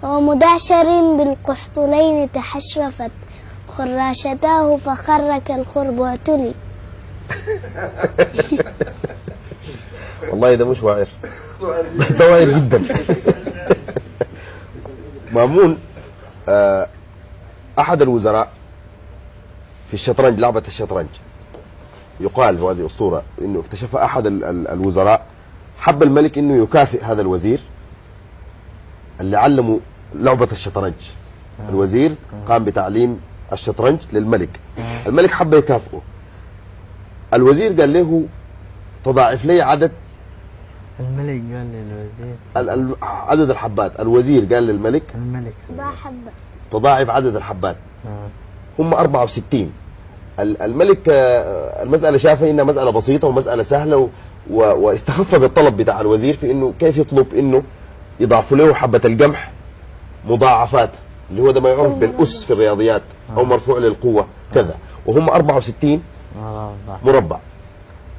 ومدعشر بالقحطلين تحشرفت خراشتاه فخر كالخرب واعتلي. والله ده مش واعر، ده واعر جدا. مامون أحد الوزراء في الشطرنج، لعبة الشطرنج، يقال وهذه أسطورة إنه اكتشف أحد الوزراء، حب الملك إنه يكافئ هذا الوزير اللي علمه لعبة الشطرنج. الوزير قام بتعليم الشطرنج للملك، الملك حب يكافئه. الوزير قال له تضاعف لي عدد، الملك قال للوزير عدد الحبات. الوزير قال للملك تضاعف عدد الحبات. هم 64. الملك المسألة شافها إنها مسألة بسيطة ومسألة سهلة، واستخف بالطلب بتاع الوزير في إنه كيف يطلب إنه يضاعف له حبة القمح مضاعفات، اللي هو ده ما يعرف بالأس في الرياضيات، أو مرفوع للقوة كذا، وهم 64 مربع.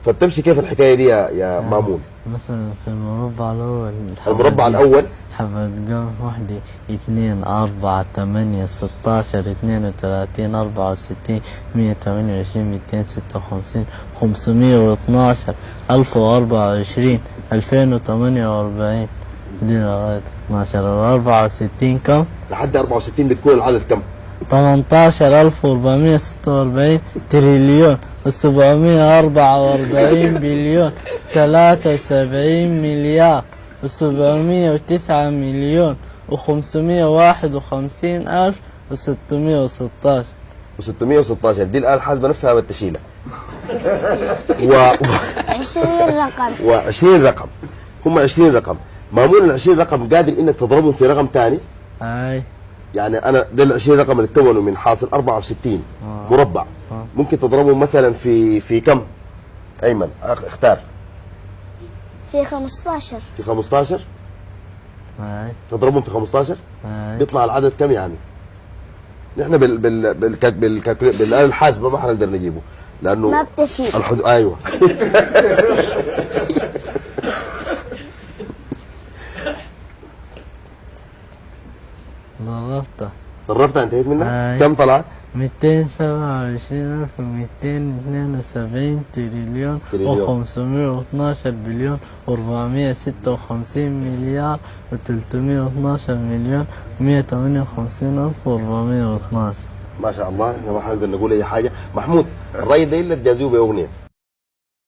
فبتمشي كيف الحكاية دي يا مامون؟ مثلا في المربع الأول، المربع الأول حبة قمح واحدة 2 4 8 16 32 64 128 256 512 1024 2048 دي لغاية 12 64 كم؟ لحد 64 بتكون العدد كم؟ 18446 تريليون و744 بليون 73 مليار و709 مليون و551 ألف و616 و616. دي الآلة الحاسبة نفسها بالتشيلة. 20 رقم و20 رقم، هم 20 رقم. مامون ال 20 رقم قادر انك تضربهم في رقم ثاني. يعني انا ده ال 20 رقم اللي تكونوا من حاصل 64 مربع، ممكن تضربهم مثلا في كم؟ ايمن اختار. في 15. في 15 تضربهم في 15 بيطلع العدد كم يعني؟ نحن بالآلة الحاسبة ما حنقدر نجيبه لانه ما بتشيل ايوه. ضربتها انتهيت منها؟ كم طلعت؟ 227272 تريليون و512 بليون و456 مليار و312 مليون و158 ألف و412. ما شاء الله. ما حنقدر نقول أي حاجة. محمود الرأي ده إلا تجازيه بأغنية.